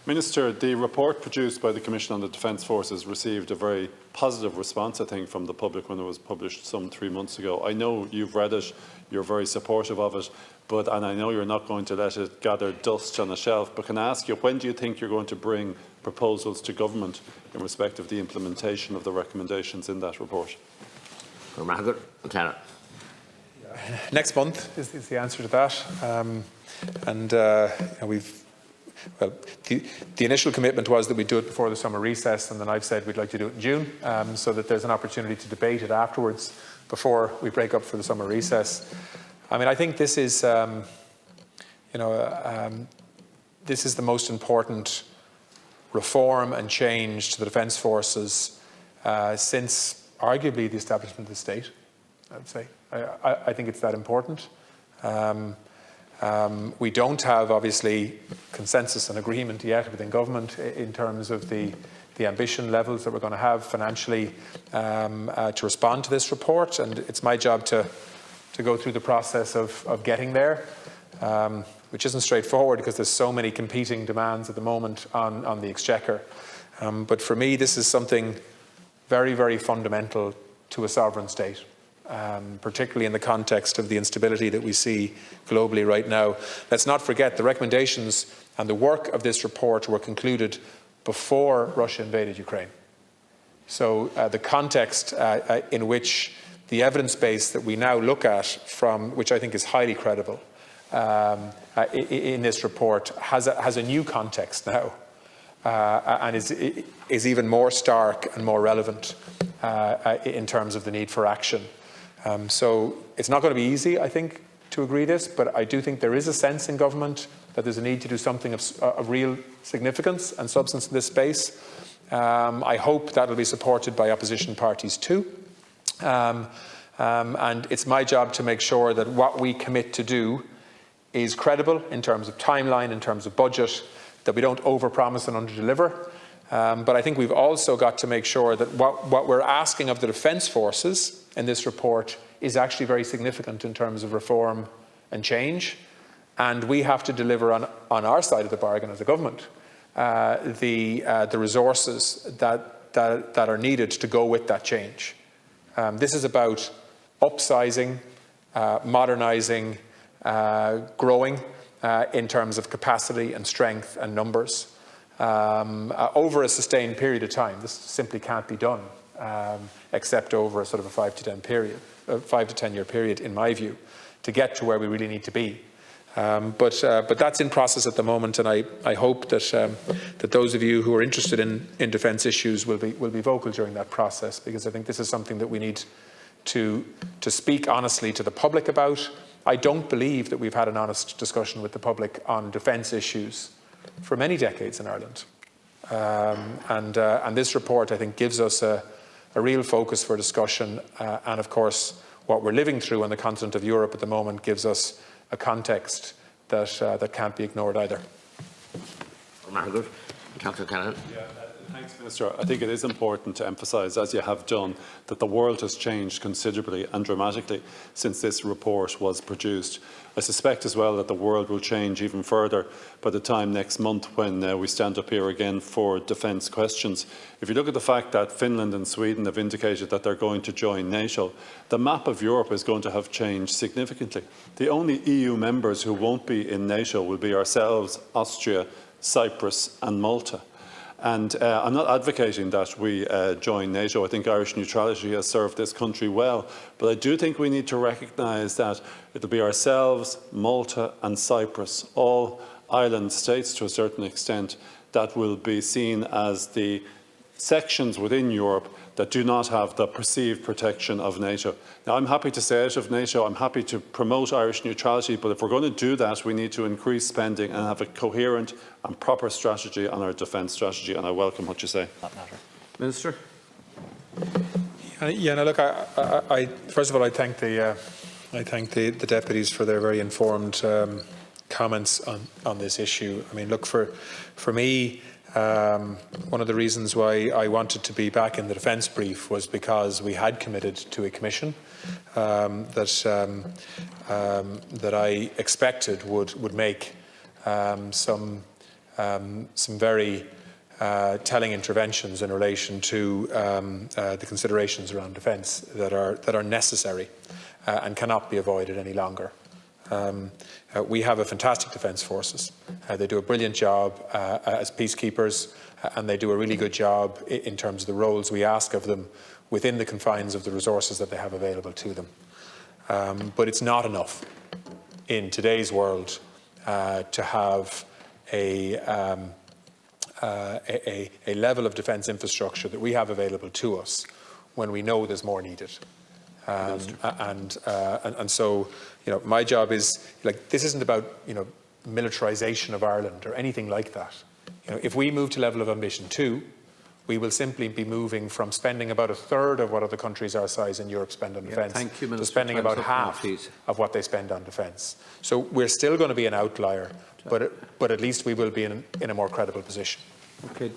Minister, the report produced by the Commission on the Defence Forces received a very positive response, I think, from the public when it was published some 3 months ago. I know you've read it, you're very supportive of it, and I know you're not going to let it gather dust on a shelf, but can I ask you, when do you think you're going to bring proposals to government in respect of the implementation of the recommendations in that report? Next month is the answer to that. The initial commitment was that we'd do it before the summer recess, and then I've said we'd like to do it in June, so that there's an opportunity to debate it afterwards before we break up for the summer recess. I mean, I think this is, this is the most important reform and change to the Defence Forces since arguably the establishment of the state, I would say. I think it's that important. We don't have, obviously, consensus and agreement yet within government in terms of the ambition levels that we're going to have financially to respond to this report, and it's my job to go through the process of getting there, which isn't straightforward because there's so many competing demands at the moment on the Exchequer. But for me, this is something very, very fundamental to a sovereign state. Particularly in the context of the instability that we see globally right now. Let's not forget the recommendations and the work of this report were concluded before Russia invaded Ukraine. So the context in which the evidence base that we now look at, which I think is highly credible in this report, has a new context now and is even more stark and more relevant in terms of the need for action. So it's not going to be easy, I think, to agree this, but I do think there is a sense in government that there's a need to do something of real significance and substance in this space. I hope that will be supported by opposition parties too. And it's my job to make sure that what we commit to do is credible in terms of timeline, in terms of budget, that we don't overpromise and underdeliver. But I think we've also got to make sure that what we're asking of the Defence Forces in this report is actually very significant in terms of reform and change. And we have to deliver on our side of the bargain as a government the resources that are needed to go with that change. This is about upsizing, modernising, growing in terms of capacity and strength and numbers over a sustained period of time. This simply can't be done except over a sort of a 5 to 10 year period, in my view, to get to where we really need to be. But that's in process at the moment, and I hope that those of you who are interested in defence issues will be vocal during that process, because I think this is something that we need to speak honestly to the public about. I don't believe that we've had an honest discussion with the public on defence issues for many decades in Ireland. And this report, I think, gives us a real focus for discussion. And of course, what we're living through on the continent of Europe at the moment gives us a context that can't be ignored either. Thanks, Minister. I think it is important to emphasise, as you have done, that the world has changed considerably and dramatically since this report was produced. I suspect as well that the world will change even further by the time next month when we stand up here again for defence questions. If you look at the fact that Finland and Sweden have indicated that they're going to join NATO, the map of Europe is going to have changed significantly. The only EU members who won't be in NATO will be ourselves, Austria, Cyprus and Malta. And I'm not advocating that we join NATO. I think Irish neutrality has served this country well. But I do think we need to recognise that it will be ourselves, Malta and Cyprus, all island states to a certain extent, that will be seen as the sections within Europe that do not have the perceived protection of NATO. Now, I'm happy to stay out of NATO. I'm happy to promote Irish neutrality. But if we're going to do that, we need to increase spending and have a coherent and proper strategy on our defence strategy. And I welcome what you say. Minister. Yeah. Now, look. First of all, I thank the deputies for their very informed comments on this issue. I mean, look, for me. One of the reasons why I wanted to be back in the defence brief was because we had committed to a commission that I expected would make some some very telling interventions in relation to the considerations around defence that are necessary and cannot be avoided any longer. We have a fantastic defence forces. They do a brilliant job as peacekeepers, and they do a really good job in terms of the roles we ask of them within the confines of the resources that they have available to them. But it's not enough in today's world to have a level of defence infrastructure that we have available to us when we know there's more needed. And so, my job is, this isn't about, militarisation of Ireland or anything like that. If we move to level of ambition 2, we will simply be moving from spending about a third of what other countries our size in Europe spend on defence to spending about half of what they spend on defence. So we're still going to be an outlier, but at least we will be in a more credible position. Okay.